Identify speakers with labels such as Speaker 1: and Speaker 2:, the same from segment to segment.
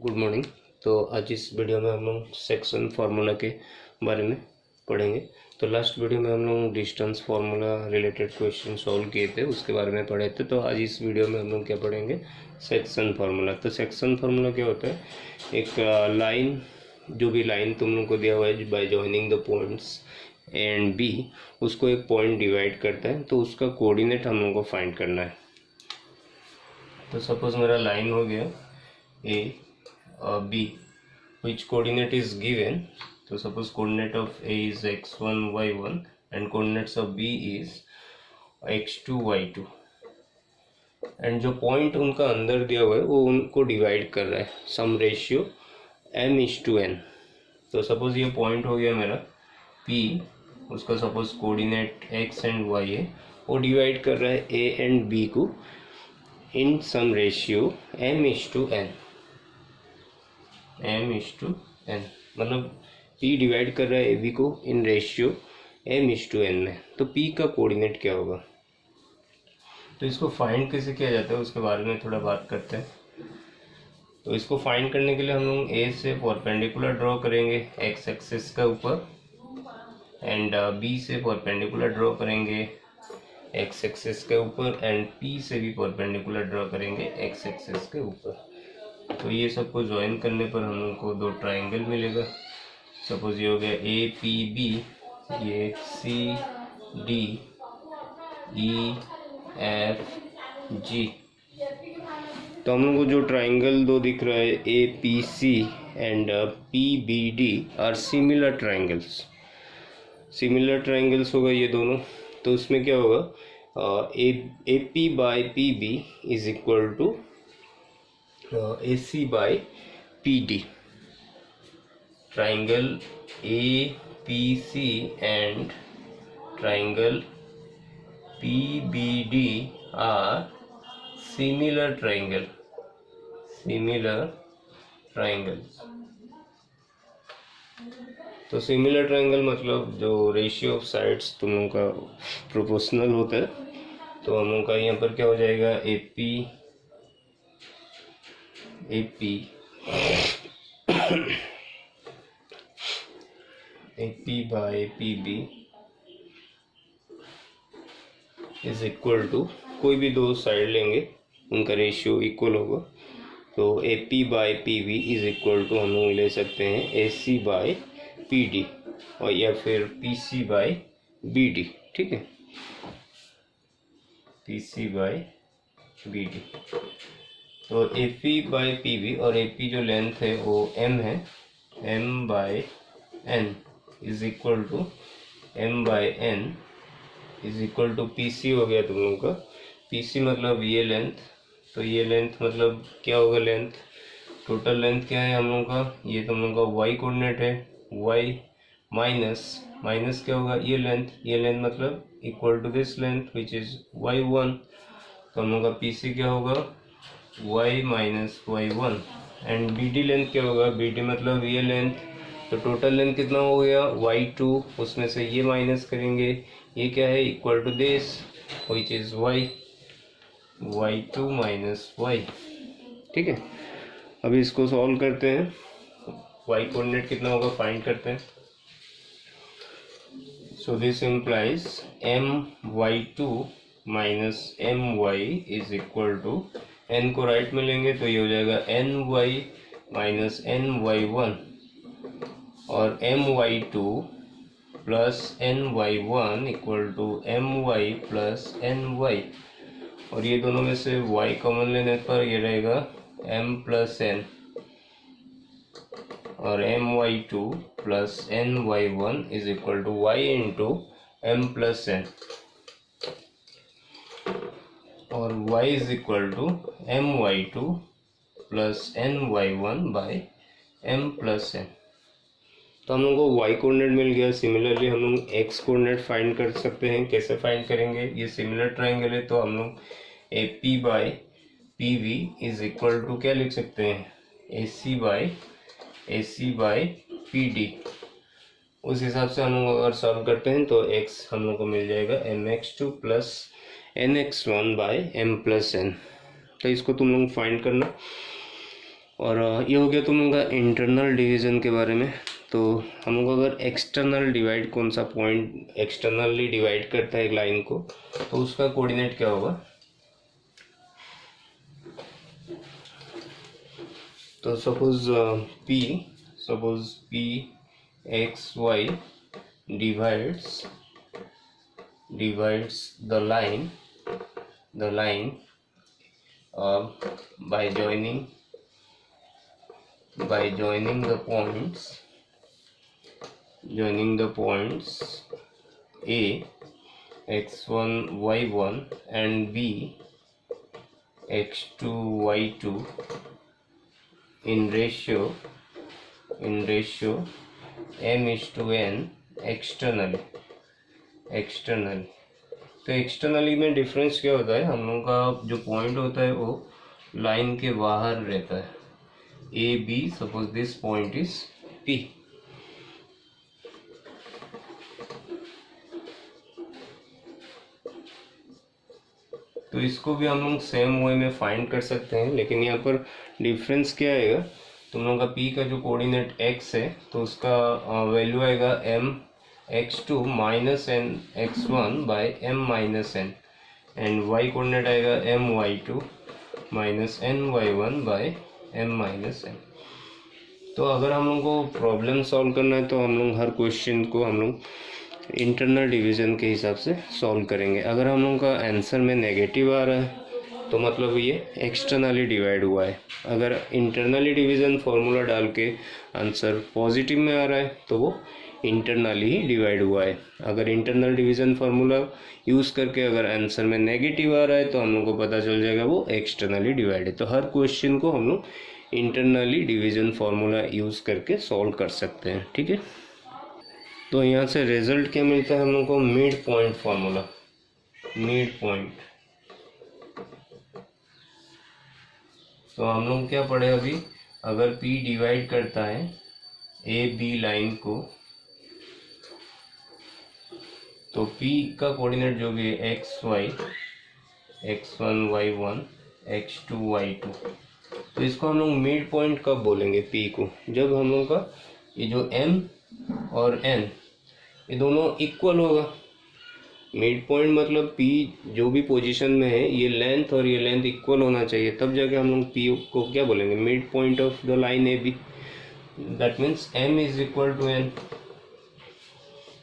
Speaker 1: Good morning. तो आज इस वीडियो में हम लोग सेक्शन फार्मूला के बारे में पढ़ेंगे। तो लास्ट वीडियो में हम लोग distance formula related question solve किए थे, उसके बारे में पढ़े थे। तो आज इस वीडियो में हम लोग क्या पढ़ेंगे, सेक्शन फार्मूला। तो सेक्शन फार्मूला क्या होता है, एक लाइन, जो भी लाइन तुम लोग को दिया हुआ है by joining the points and B, उसको एक पॉइंट डिवाइड करता है, तो उसका कोऑर्डिनेट हम लोग को फाइंड करना है। तो सपोज मेरा लाइन हो गया ए B, which coordinate is given. So suppose coordinate of A is x1 y1 and coordinates of B is x2 y2, and जो पॉइंट उनका अंदर दिया हुआ है वो उनको डिवाइड कर रहा है सम रेशियो m/n। तो सपोज ये पॉइंट हो गया मेरा P, उसका suppose coordinate x and y है, वो डिवाइड कर रहा है A एंड B को इन सम रेशियो m/n। m/n मतलब P डिवाइड कर रहा है AB को इन रेशियो m/n में। तो P का कोऑर्डिनेट क्या होगा, तो इसको फाइंड कैसे किया जाता है उसके बारे में थोड़ा बात करते हैं। तो इसको फाइंड करने के लिए हम लोग A से परपेंडिकुलर ड्रॉ करेंगे x एक्सिस का ऊपर, एंड B से परपेंडिकुलर ड्रॉ करेंगे x एक्सिस के ऊपर, एंड P से भी परपेंडिकुलर ड्रॉ करेंगे x एक्सिस के ऊपर। तो ये सबको ज्वाइन करने पर हम लोग को दो ट्राइंगल मिलेगा। सपोज ये हो गया APB, ये CD EFG। तो हम लोग को जो ट्राइंगल दो दिख रहा है APC and PBD are similar triangles. Similar triangles होगा ये दोनों। तो उसमें क्या होगा, AP by PB is equal to AC by PD। triangle APC and triangle PBD are similar triangles। तो सिमिलर ट्राइंगल मतलब जो रेशियो ऑफ साइड्स तुम लोगों का प्रोपोर्शनल होता है। तो हम लोग का यहाँ पर क्या हो जाएगा, AP by PB is equal to, कोई भी दो साइड लेंगे उनका रेशियो इक्वल होगा। तो AP by PB is equal to हम लोग ले सकते हैं AC बाय PD, और या फिर PC बाय BD। ठीक है, PC बाय BD। तो AP बाय PB, और AP जो लेंथ है वो M है, M by N is equal to M by N is equal to PC हो गया तुम लोगों का। PC मतलब ये लेंथ, तो ये लेंथ मतलब क्या होगा, लेंथ टोटल लेंथ क्या है हम लोगों का, ये तुम लोगों का y कोऑर्डिनेट है, y माइनस क्या होगा, ये लेंथ मतलब equal to this length which is y1। तो हम लोगों का PC क्या होगा, y minus y1, and BD length क्या होगा, BD मतलब ये लेंथ। तो टोटल लेंथ कितना हो गया, y2, उसमें से ये माइनस करेंगे, ये क्या है, equal to this which is y2 minus y। ठीक है, अभी इसको सॉल्व करते हैं। y कोऑर्डिनेट कितना होगा फाइंड करते हैं। So this implies my2 minus my is equal to, n को राइट में लेंगे तो ये हो जाएगा ny माइनस ny1, और my2 plus ny1 equal to my plus ny, और ये दोनों में से y कॉमन लेने पर ये रहेगा m प्लस n, और my2 plus ny1 is equal to y into m plus n, और y is equal to my2 plus ny1 by m plus n। तो हम लोग को y कोऑर्डिनेट मिल गया। सिमिलरली हम लोग x कोऑर्डिनेट फाइंड कर सकते हैं। कैसे फाइंड करेंगे, ये सिमिलर ट्राइंगल है तो हम लोग AP by PB is equal to क्या लिख सकते हैं, AC बाय PD। उस हिसाब से हम लोग अगर सॉल्व करते हैं तो x हम लोग को मिल जाएगा mx2 plus nx1 by m plus n। तो इसको तुम लोग फाइंड करना, और ये हो गया तुम लोग का इंटरनल डिवीज़न के बारे में। तो हम लोग अगर एक्सटर्नल डिवाइड, कौन सा पॉइंट एक्सटर्नली डिवाइड करता है एक लाइन को, तो उसका कोऑर्डिनेट क्या होगा। तो suppose P x y divides the line by joining the points A x1 y1 and B x2 y2 in ratio m:n externally. तो एक्सटर्नली में डिफरेंस क्या होता है, हम लोगों का जो पॉइंट होता है वो लाइन के बाहर रहता है। A B, suppose this point is P. तो इसको भी हम लोग सेम वे में फाइंड कर सकते हैं, लेकिन यहाँ पर डिफरेंस क्या आएगा, तुम लोगों का p का जो कोऑर्डिनेट x है तो उसका वैल्यू आएगा m(x2 - n(x1) by m-n and y coordinate आएगा m(y2 - n(y1) by m-n। तो अगर हम लोग को प्रॉब्लम सॉल्व करना है तो हम लोग हर क्वेश्चन को हम लोग इंटरनल डिवीज़न के हिसाब से सॉल्व करेंगे। अगर हम लोग का आंसर में नेगेटिव आ रहा है तो मतलब ये एक्सटर्नली डिवाइड हुआ है। अगर इंटरनली डिवीज़न फार्मूला डाल के आंसर पॉजिटिव में आ रहा है तो वो इंटरनली ही डिवाइड हुआ है। अगर इंटरनल डिवीज़न फार्मूला यूज़ करके अगर आंसर में नेगेटिव आ रहा है तो हम लोग को पता चल जाएगा वो एक्सटर्नली डिवाइड है। तो हर क्वेश्चन को हम लोग इंटरनली डिवीज़न फार्मूला यूज़ करके सॉल्व कर सकते हैं, ठीक है। तो यहाँ से रिजल्ट क्या मिलता है हम लोग को, mid point formula, mid point. तो हम लोग क्या पढ़े अभी, अगर P डिवाइड करता है ए बी लाइन को तो P का कोऑर्डिनेट जो भी है x1 y1 x2 y2, तो इसको हम लोग मिड पॉइंट कब बोलेंगे P को, जब हम लोग का ये जो M और N ये दोनों इक्वल होगा। मिड पॉइंट मतलब P जो भी पोजीशन में है ये लेंथ और ये लेंथ इक्वल होना चाहिए, तब जाके हम लोग P को क्या बोलेंगे, mid point of the line A B. That means M is equal to N।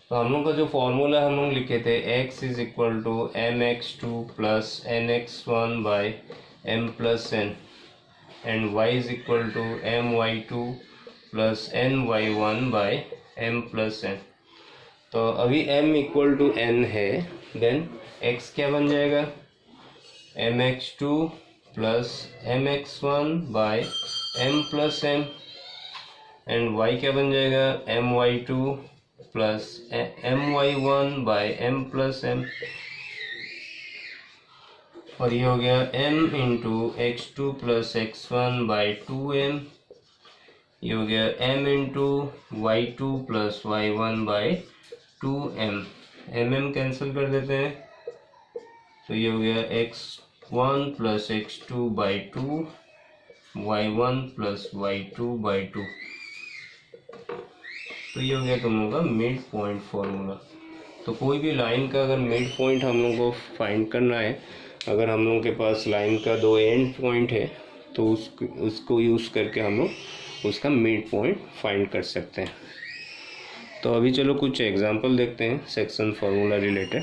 Speaker 1: तो हम लोग का जो फॉर्मूला हम लोग लिखे थे x is equal to mx2 plus nx1 by m+n and y is equal to my2 plus ny1 by m+n। तो अभी m इक्वल टू n है, देन x क्या बन जाएगा, mx2 plus mx1 by m+m and y क्या बन जाएगा, my2 plus my1 by m+m और ये हो गया m into x2 plus x1 by 2m, ये हो गया m into y2 plus y1 by 2m, mm cancel कर देते हैं तो ये हो गया x1 plus x2 by 2 y1 plus y2 by 2। तो ये हो गया तुम लोगों का मिड पॉइंट फॉर्मूला। तो कोई भी लाइन का अगर मिड पॉइंट हम लोग को फाइंड करना है, अगर हम लोग के पास लाइन का दो एंड पॉइंट है तो उसको यूज़ करके हम लोग उसका मिड पॉइंट फाइंड कर सकते हैं। तो अभी चलो कुछ एग्जांपल देखते हैं सेक्शन फार्मूला रिलेटेड।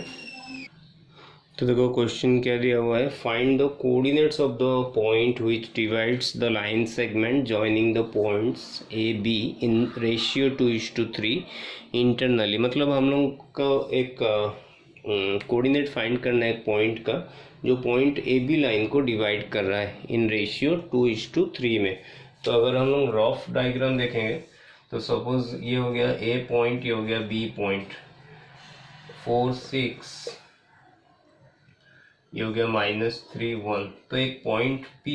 Speaker 1: तो देखो क्वेश्चन क्या दिया हुआ है, find the coordinates of the point which divides the line segment joining the points A be in ratio 2:3 internally. मतलब हम लोग का एक कोऑर्डिनेट फाइंड करना है एक पॉइंट का जो पॉइंट ए बी लाइन को डिवाइड कर रहा है इन रेशियो 2:3 में। तो अगर हम लोग रफ डायग्राम देखेंगे तो सपोज ये हो गया ए पॉइंट, ये हो गया बी पॉइंट, 4 6, ये हो गया -3 1। तो एक पॉइंट P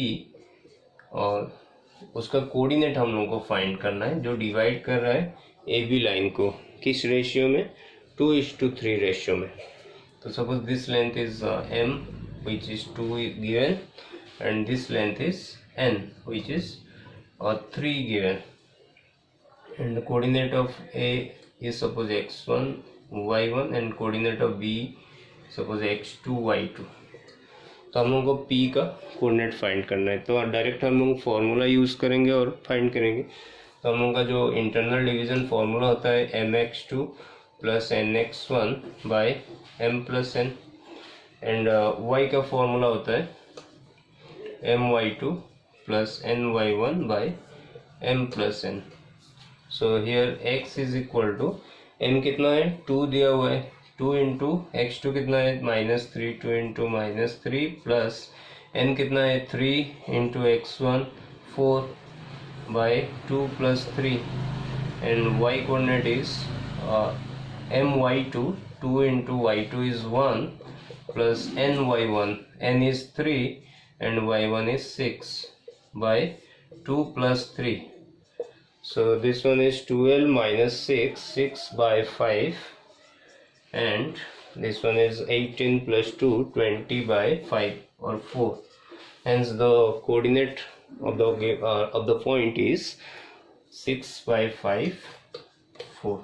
Speaker 1: और उसका कोऑर्डिनेट हम लोगों को फाइंड करना है जो डिवाइड कर रहा है ए बी लाइन को, किस रेशियो में, 2:3 रेशियो में। तो suppose this length is m which is 2 given and this length is n which is और 3 given, and the coordinate of A is suppose x1 y1 and coordinate of B suppose x2 y2। तो हम लोगों को P का coordinate find करना है, तो direct हम लोग फॉर्मूला यूज़ करेंगे और फाइंड करेंगे। तो हम लोगों का जो इंटरनल डिवीजन फॉर्मूला होता है mx2 plus nx1 by m plus n, and y का फॉर्मूला होता है my2 plus ny1 by m plus n। So here x is equal to m कितना है 2 दिया हुआ है, 2 इंटू x2 कितना है -3, 2 इंटू -3 प्लस n कितना है 3 into x1 4 by 2 plus 3, and y coordinate is my2, 2 into y2 is 1 plus ny1, n is 3 and y1 is 6 by 2 plus 3. So this one is 12 minus 6, 6 by 5, and this one is 18 plus 2, 20 by 5 or 4. Hence the coordinate of the point is 6 by 5, 4.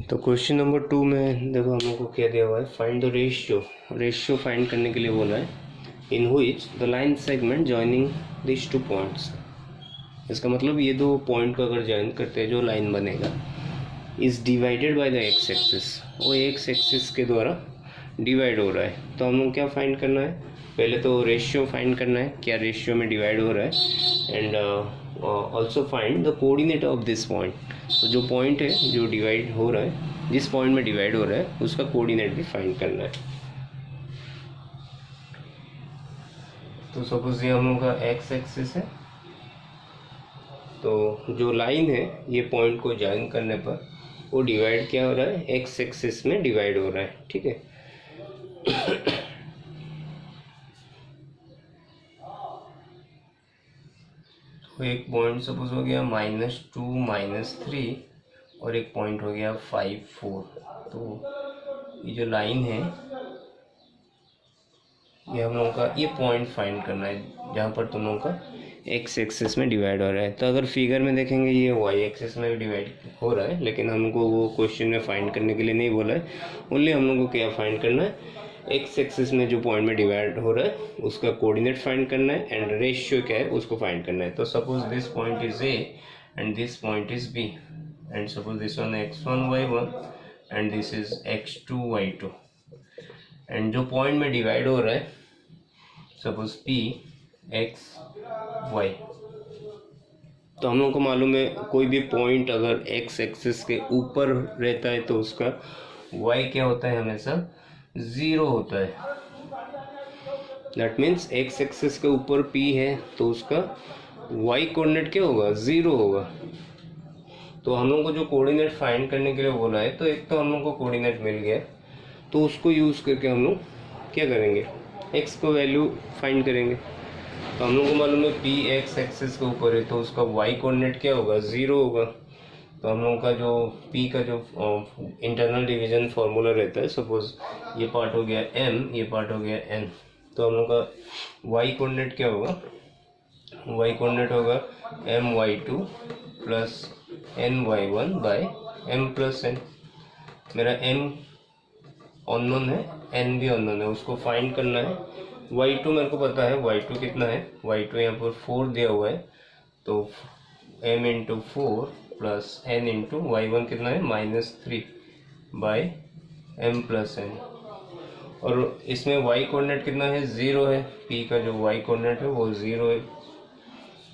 Speaker 1: तो question number 2 में देखो हम लोग को क्या दिया हुआ है, फाइंड द रेशियो फाइंड करने के लिए बोला है, in which the line segment joining this 2 points. इसका मतलब ये 2 पॉइंट को अगर जॉइन करते हैं जो लाइन बनेगा is divided by the x axis, वो एक्स एक्सिस के द्वारा डिवाइड हो रहा है। तो हम लोग क्या फाइंड करना है, पहले तो रेशियो फाइंड करना है, क्या रेशियो में डिवाइड हो रहा है, and also find the coordinate of this point. तो जो पॉइंट है जो डिवाइड हो रहा है, जिस पॉइंट में डिवाइड हो रहा है उसका कोऑर्डिनेट भी फाइंड करना है। तो सपोज ये हम लोग का एक्स एक्सिस है, तो जो लाइन है ये पॉइंट को ज्वाइन करने पर वो डिवाइड क्या हो रहा है, एक्स एक्सिस में डिवाइड हो रहा है, ठीक है। तो एक पॉइंट सपोज हो गया -2 -3 और एक पॉइंट हो गया 5 4। तो ये जो लाइन है ये हम लोगों का ये पॉइंट फाइंड करना है जहाँ पर तुम लोगों का एक्स एक्सिस में डिवाइड हो रहा है। तो अगर फिगर में देखेंगे ये वाई एक्सिस में भी डिवाइड हो रहा है, लेकिन हमको वो क्वेश्चन में फाइंड करने के लिए नहीं बोला है, ओनली हम लोग को क्या फाइंड करना है, एक्स एक्सिस में जो पॉइंट में डिवाइड हो रहा है उसका कोऑर्डिनेट फाइंड करना है, एंड रेशियो क्या है उसको फाइंड करना है। तो suppose this point is A and this point is B, and suppose this one x1 y1 and this is x2 y2, and जो पॉइंट में डिवाइड हो रहा है सपोज p x y। तो हम लोग को मालूम है कोई भी पॉइंट अगर x एक्सिस के ऊपर रहता है तो उसका y क्या होता है, हमेशा 0 होता है। दैट मीन्स x एक्सिस के ऊपर p है तो उसका y कोऑर्डिनेट क्या होगा, 0 होगा। तो हम लोग को जो कोऑर्डिनेट फाइंड करने के लिए बोला है, तो एक तो हम लोग को कोऑर्डिनेट मिल गया, तो उसको यूज़ करके हम लोग क्या करेंगे, x को वैल्यू फाइंड करेंगे। तो हम लोग को मालूम है p x एक्सिस के ऊपर है तो उसका y कोऑर्डिनेट क्या होगा, 0 होगा। तो हम लोग का जो p का जो इंटरनल डिवीजन फार्मूला रहता है, सपोज ये पार्ट हो गया m, ये पार्ट हो गया n, तो हम लोग का y कोऑर्डिनेट क्या होगा, y कोऑर्डिनेट होगा my2 plus ny1 by m plus n। मेरा m अननोन है, n भी अननोन है, उसको फाइंड करना है। y2 मेरे को पता है, y2 कितना है, y2 यहाँ पर 4 दिया हुआ है, तो m into 4 plus n into y1 कितना है -3 बाय m प्लस n, और इसमें y कोऑर्डिनेट कितना है, 0 है, p का जो y कोऑर्डिनेट है वो 0 है।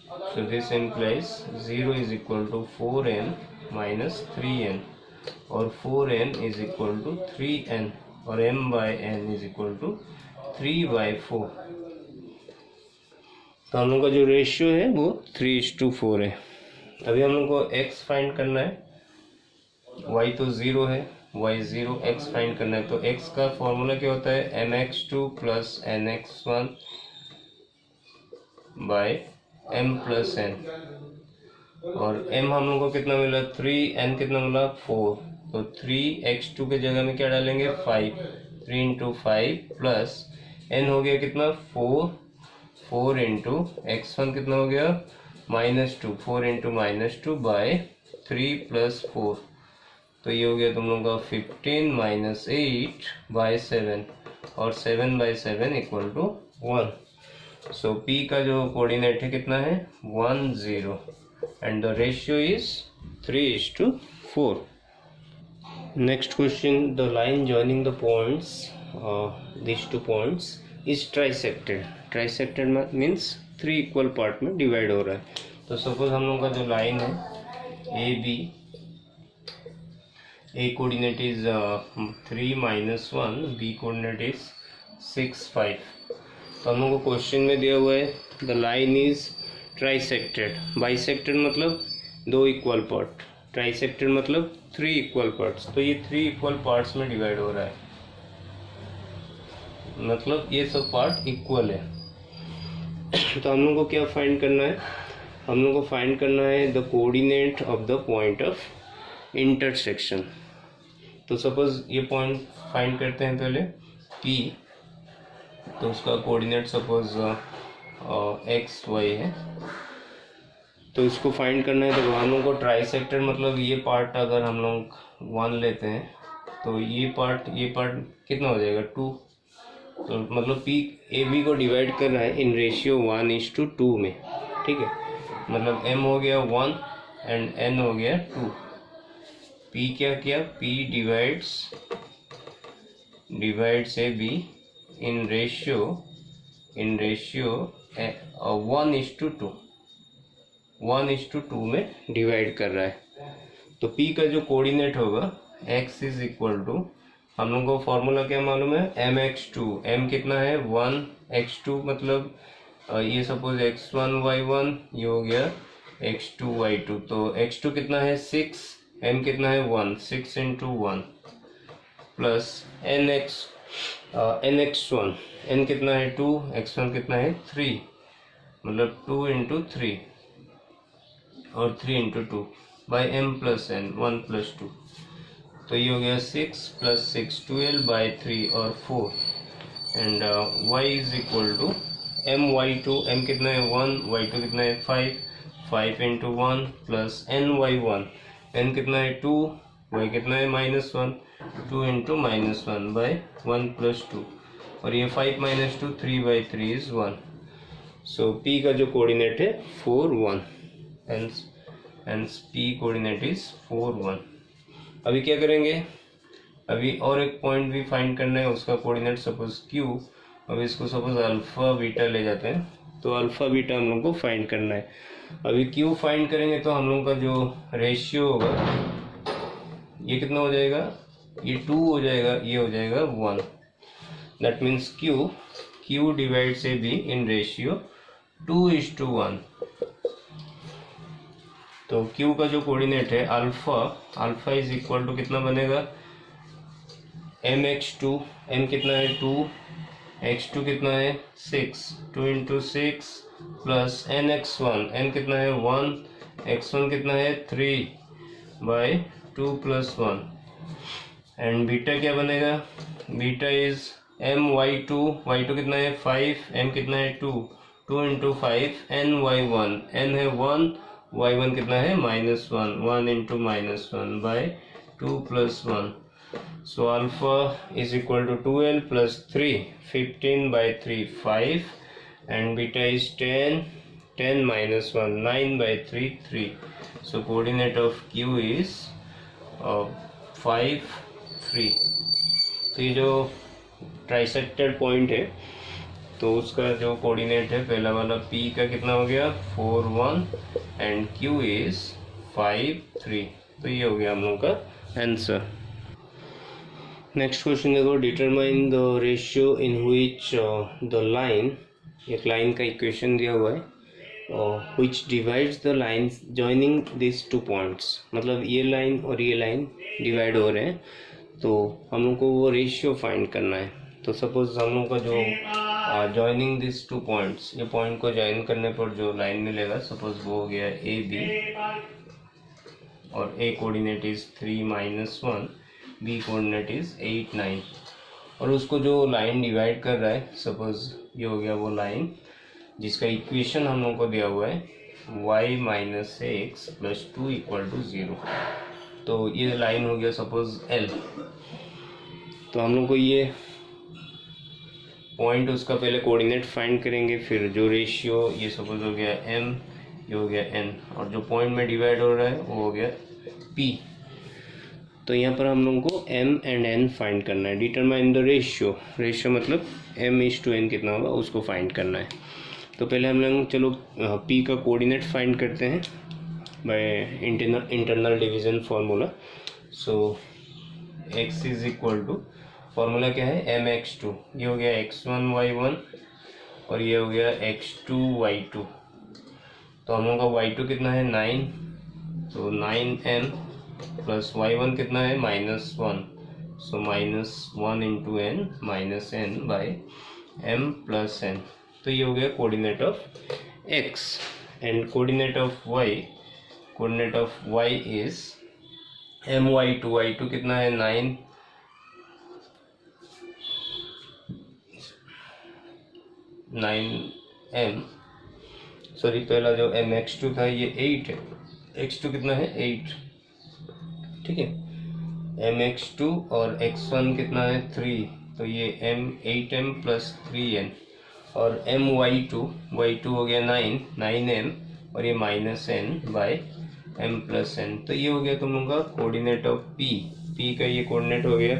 Speaker 1: So this implies 0 is equal to 4n minus 3n, और 4n is equal to 3n, और m by n is equal to 3/4। तो हम लोग का जो रेशियो है वो 3:4 है। अभी हम लोग को x फाइंड करना है, y तो 0 है, y 0, x फाइंड करना है। तो x का फॉर्मूला क्या होता है, mx2 plus nx1 by m plus n, और m हम लोग को कितना मिला 3, n कितना मिला 4, तो 3x2 के जगह में क्या डालेंगे 5, 3 इंटू 5 प्लस n हो गया कितना 4, 4 इंटू x1 कितना हो गया -2, 4 इंटू -2 बाय 3 + 4, तो ये हो गया तुम लोगों का 15 - 8 बाय 7, और 7 by 7 equal to 1। So P का जो कोऑर्डिनेट है कितना है 1 0, and the ratio is 3:4। Next question, the line joining the points these two points is trisected। trisected means 3 equal part में डिवाइड हो रहा है। तो सपोज हम लोग का जो लाइन है A B, A coordinate is 3 - 1, B coordinate is 6 5। तो हम लोग को क्वेश्चन में दिया हुआ है the line is trisected. Bisected मतलब 2 इक्वल पार्ट, ट्राइसेक्टेड मतलब 3 इक्वल पार्ट्स। तो ये 3 इक्वल पार्ट्स में डिवाइड हो रहा है, मतलब ये सब पार्ट इक्वल है। तो हम लोग को क्या फाइंड करना है, हम लोग को फाइंड करना है the coordinate of the point of intersection. तो सपोज ये पॉइंट फाइंड करते हैं पहले P, तो उसका कोऑर्डिनेट सपोज एक्स वाई है, तो इसको फाइंड करना है। तो हम लोग को ट्राइसेक्टर मतलब ये पार्ट अगर हम लोग 1 लेते हैं तो ये पार्ट कितना हो जाएगा 2। तो मतलब P ए बी को डिवाइड कर रहा है इन रेशियो 1:2 में, ठीक है। मतलब M हो गया 1 एंड N हो गया 2। P क्या किया, P divides A be in ratio 1:2, 1:2 में डिवाइड कर रहा है। तो P का जो कोऑर्डिनेट होगा x इज इक्वल टू, हम लोग को फॉर्मूला क्या मालूम है mx2। m कितना है 1, x2 मतलब ये सपोज x1 y1, ये हो गया x2 y2। तो x2 कितना है 6, m कितना है 1, 6 इंटू 1 प्लस nx1, n कितना है 2, x1 कितना है 3, मतलब 2 इंटू 3 और 3 into 2 by m plus n 1 + 2। तो ये हो गया 6 + 6 12 बाई 3 और 4, and y is equal to my2, m कितना है 1, y2 कितना है 5, 5 इंटू 1 प्लस ny1, n कितना है 2, y कितना है -1, 2 इंटू -1 बाई 1 + 2, और ये 5 - 2 3 बाई 3 इज 1। सो P का जो कोऑर्डिनेट है 4 1, हेंस P कोऑर्डिनेट इज 4 1। अभी क्या करेंगे, अभी और एक पॉइंट भी फाइंड करना है, उसका कोऑर्डिनेट सपोज Q। अब इसको सपोज अल्फा बीटा ले जाते हैं, तो अल्फा बीटा हम लोग को फाइंड करना है। अभी Q फाइंड करेंगे तो हम लोग का जो रेशियो होगा ये कितना हो जाएगा, ये 2 हो जाएगा, ये हो जाएगा 1। That means Q divides A be in ratio 2:1। तो Q का जो कोऑर्डिनेट है अल्फा इज इक्वल टू कितना बनेगा mx2, m कितना है 2, x2 कितना है 6, 2 इंटू 6 प्लस nx1, n कितना है 1, x1 कितना है 3 बाई 2 + 1, एंड बीटा क्या बनेगा, बीटा इज my2 कितना है 5, m कितना है 2, 2 इंटू 5 ny1, n है 1, y1 कितना है -1, 1 into -1 by 2 + 1। So alpha is equal to 12 + 3, 15 by 3 5, एंड beta is 10 -1 9 by 3 3। So coordinate of Q is 5 3। तो ये जो ट्राइसेक्टेड पॉइंट है तो उसका जो कोऑर्डिनेट है पहला वाला P का कितना हो गया 4 1 एंड Q इज 5 3। तो ये हो गया हम लोग का आंसर। नेक्स्ट क्वेश्चन देखो, determine the ratio in which the line, एक लाइन का इक्वेशन दिया हुआ है, which divides the lines joining this 2 points. मतलब ये लाइन और ये लाइन डिवाइड हो रहे हैं, तो हम लोग को वो रेशियो फाइंड करना है। तो सपोज हम लोग का जो जॉइनिंग दिस 2 पॉइंट्स, ये पॉइंट को ज्वाइन करने पर जो लाइन मिलेगा सपोज वो हो गया ए बी, और A coordinate is 3 -1, B coordinate is 8 9, और उसको जो लाइन डिवाइड कर रहा है सपोज ये हो गया वो लाइन, जिसका इक्वेशन हम लोगों को दिया हुआ है y minus x plus 2 equal to 0। तो ये लाइन हो गया सपोज L। तो हम लोग को ये पॉइंट उसका पहले कोऑर्डिनेट फाइंड करेंगे, फिर जो रेशियो ये सपोज हो गया m, ये हो गया n, और जो पॉइंट में डिवाइड हो रहा है वो हो गया p। तो यहाँ पर हम लोगों को m एंड n फाइंड करना है। डिटरमाइन द रेशियो, रेशियो मतलब m/n कितना होगा उसको फाइंड करना है। तो पहले हम लोग चलो p का कोऑर्डिनेट फाइंड करते हैं by internal division formula. So x is equal to, formula क्या है mx2, ये हो गया x1 y1 और ये हो गया x2 y2। तो हम लोगों का y2 कितना है 9, तो 9m प्लस y1 कितना है -1, सो -1 into n minus n by m plus n। तो ये हो गया coordinate of x and coordinate of y is my2, y2 कितना है 9m, सॉरी पहला जो mx2 था ये 8 है, x2 कितना है 8, ठीक है। mx2 और x1 कितना है 3, तो ये 8m प्लस 3n, और my2 हो गया 9m और ये -n by m plus n। तो ये हो गया तुम लोगों का कोऑर्डिनेट ऑफ p का ये कोऑर्डिनेट हो गया।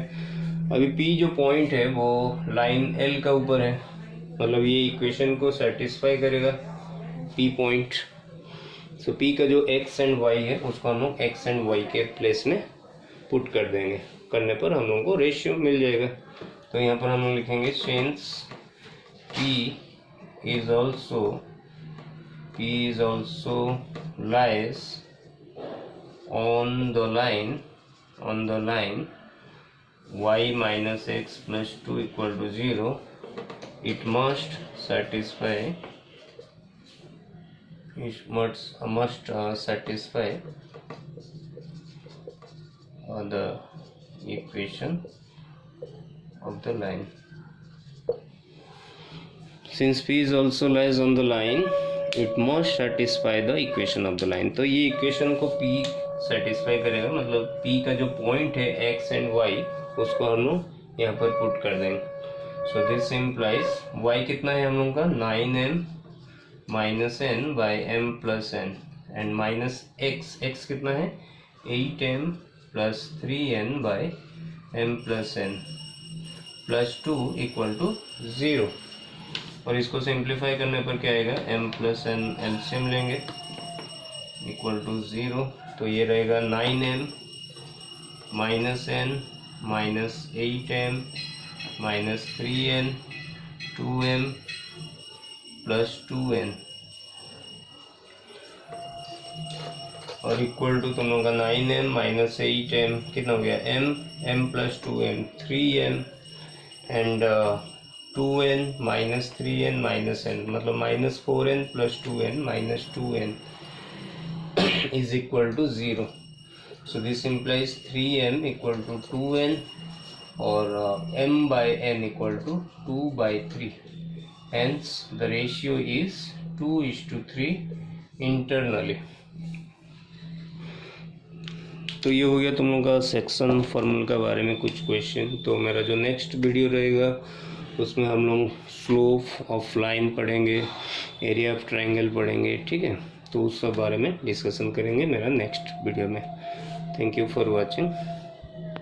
Speaker 1: अभी p जो पॉइंट है वो लाइन l का ऊपर है, मतलब ये इक्वेशन को सेटिस्फाई करेगा p पॉइंट। सो p का जो x एंड y है उसको हम लोग x एंड y के प्लेस में पुट कर देंगे, करने पर हम लोगों को रेशियो मिल जाएगा। तो यहाँ पर हम लोग लिखेंगे since p is also lies on the line y minus x plus 2 equal to 0, it must satisfy the equation of the line. Since p is also lies on the line, it must satisfy the equation of the line। तो ये equation को p satisfy करेगा, मतलब p का जो point है x and y उसको हम लोग यहाँ पर पुट कर देंगे। सो दिस इम्प्लाइज y कितना है हम लोग का 9m minus n by m plus n, and minus x कितना है 8m plus 3n by m plus n plus 2 equal to 0। और इसको सिंप्लीफाई करने पर क्या आएगा m प्लस n एलसीएम लेंगे इक्वल टू 0। तो ये रहेगा 9m minus n minus 8m minus 3n 2m plus 2n और इक्वल टू तुम लोगों का 9m माइनस 8m कितना हो गया m plus 2m 3m and 2n minus 3n minus n, मतलब -4n plus 2n minus 2n is equal to 0। So this implies 3m equal to 2n और m by n equal to 2 by 3। Hence the ratio is 2:3 internally। तो ये हो गया तुम लोगों का section formula के बारे में कुछ क्वेश्चन। तो मेरा जो नेक्स्ट वीडियो रहेगा उसमें हम लोग स्लोप ऑफ लाइन पढ़ेंगे, एरिया ऑफ ट्रायंगल पढ़ेंगे, ठीक है। तो उस सब बारे में डिस्कशन करेंगे मेरा नेक्स्ट वीडियो में। Thank you for watching.